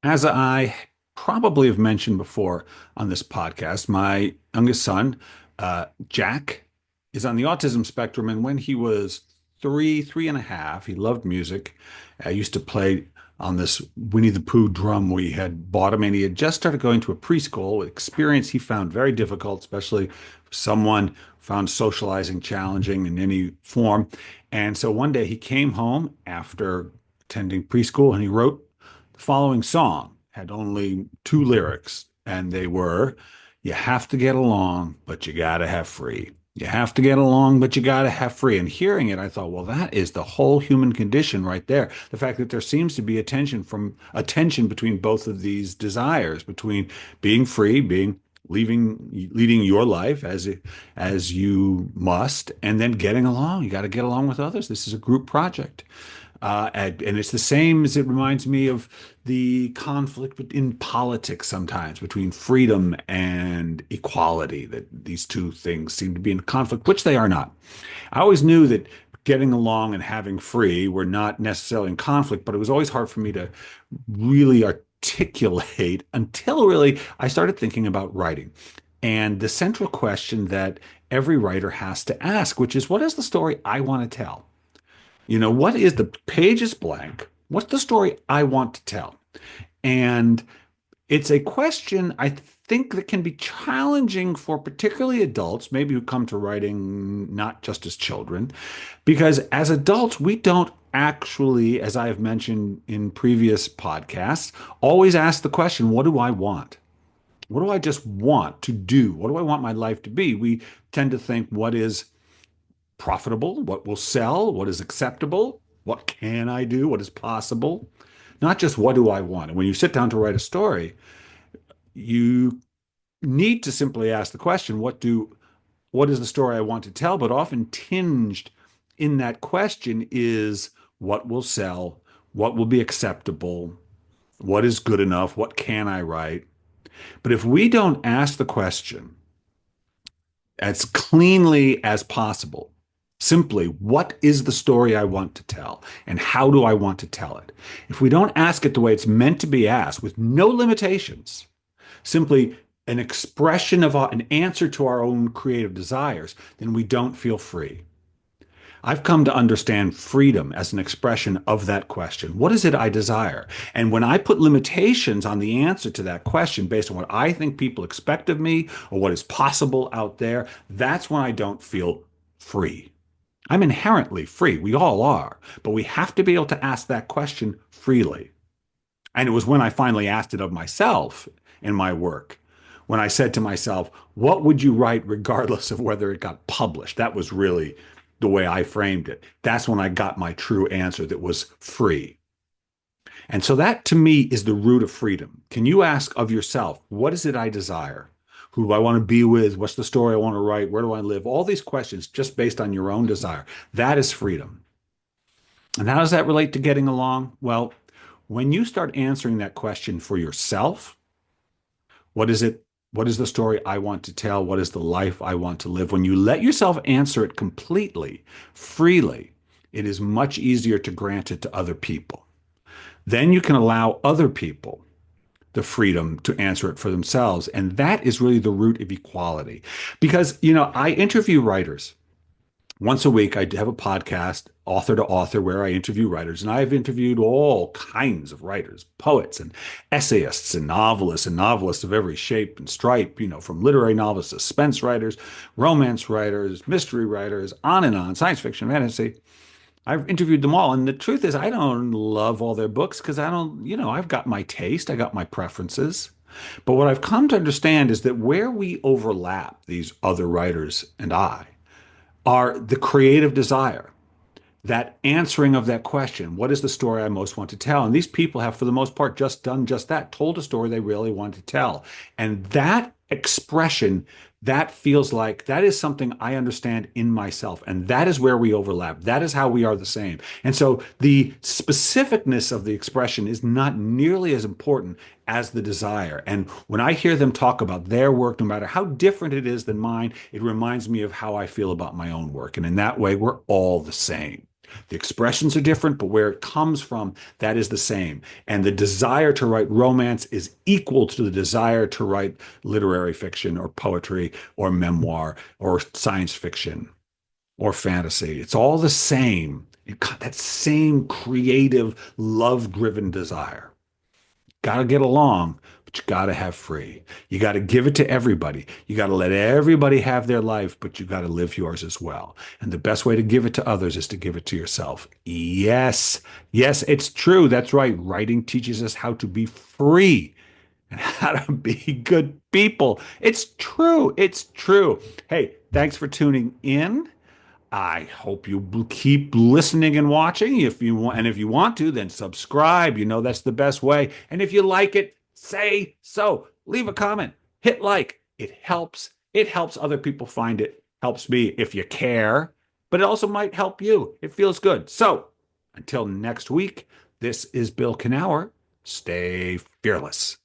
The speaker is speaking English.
As I probably have mentioned before on this podcast, my youngest son, Jack, is on the autism spectrum. And when he was three and a half, he loved music. I used to play on this Winnie the Pooh drum we had bought him, and he had just started going to a preschool experience he found very difficult, especially for someone who found socializing challenging in any form. And so one day he came home after attending preschool and he wrote the following song had only two lyrics, and they were, "You have to get along, but you gotta have free. You have to get along, but you gotta have free." And hearing it, I thought, well, that is the whole human condition right there. The fact that there seems to be a tension between both of these desires, between being free, being leading your life as you must, and then getting along. You got to get along with others. This is a group project. And it's the same as it reminds me of the conflict in politics sometimes between freedom and equality, that these two things seem to be in conflict, which they are not. I always knew that getting along and having free were not necessarily in conflict, but it was always hard for me to really articulate until really I started thinking about writing. And the central question that every writer has to ask, which is, what is the story I want to tell? What is the page is blank? What's the story I want to tell? And it's a question I think that can be challenging for particularly adults, maybe who come to writing not just as children, because as adults, we don't actually, as I have mentioned in previous podcasts, always ask the question, what do I want? What do I just want to do? What do I want my life to be? We tend to think, what is profitable, what will sell, what is acceptable, what can I do, what is possible, not just what do I want. And when you sit down to write a story, you need to simply ask the question, what is the story I want to tell? But often tinged in that question is what will sell, what will be acceptable, what is good enough, what can I write? But if we don't ask the question as cleanly as possible, simply, what is the story I want to tell? And how do I want to tell it? If we don't ask it the way it's meant to be asked, with no limitations, simply an expression of an answer to our own creative desires, then we don't feel free. I've come to understand freedom as an expression of that question. What is it I desire? And when I put limitations on the answer to that question based on what I think people expect of me or what is possible out there, that's when I don't feel free. I'm inherently free. We all are. But we have to be able to ask that question freely. And it was when I finally asked it of myself in my work, when I said to myself, what would you write regardless of whether it got published? That was really the way I framed it. That's when I got my true answer that was free. And so that to me is the root of freedom. Can you ask of yourself, what is it I desire? Who do I want to be with? What's the story I want to write? Where do I live? All these questions just based on your own desire. That is freedom. And how does that relate to getting along? Well, when you start answering that question for yourself, what is it? What is the story I want to tell? What is the life I want to live? When you let yourself answer it completely, freely, it is much easier to grant it to other people. Then you can allow other people the freedom to answer it for themselves. And that is really the root of equality. Because, I interview writers. Once a week, I have a podcast, author to author, where I interview writers. And I've interviewed all kinds of writers, poets and essayists and novelists of every shape and stripe, from literary novelists, suspense writers, romance writers, mystery writers, on, science fiction, fantasy. I've interviewed them all. And the truth is, I don't love all their books because I don't, I've got my taste, I got my preferences. But what I've come to understand is that where we overlap, these other writers and I, are the creative desire, that answering of that question, what is the story I most want to tell? And these people have, for the most part, just done just that, told a story they really want to tell. And that expression, that feels like that is something I understand in myself. And that is where we overlap. That is how we are the same. And so the specificness of the expression is not nearly as important as the desire. And when I hear them talk about their work, no matter how different it is than mine, it reminds me of how I feel about my own work. And in that way, we're all the same. The expressions are different, but where it comes from, that is the same. And the desire to write romance is equal to the desire to write literary fiction or poetry or memoir or science fiction or fantasy. It's all the same. It got that same creative, love-driven desire. Got to get along, but you got to have free. You got to give it to everybody. You got to let everybody have their life, but you got to live yours as well. And the best way to give it to others is to give it to yourself. Yes, yes, it's true. That's right. Writing teaches us how to be free and how to be good people. It's true. It's true. Hey, thanks for tuning in. I hope you keep listening and watching. If you want, and if you want to, then subscribe. You know that's the best way. And if you like it, say so. Leave a comment. Hit like. It helps. It helps other people find it. Helps me if you care, but it also might help you. It feels good. So until next week, this is Bill Kenower. Stay fearless.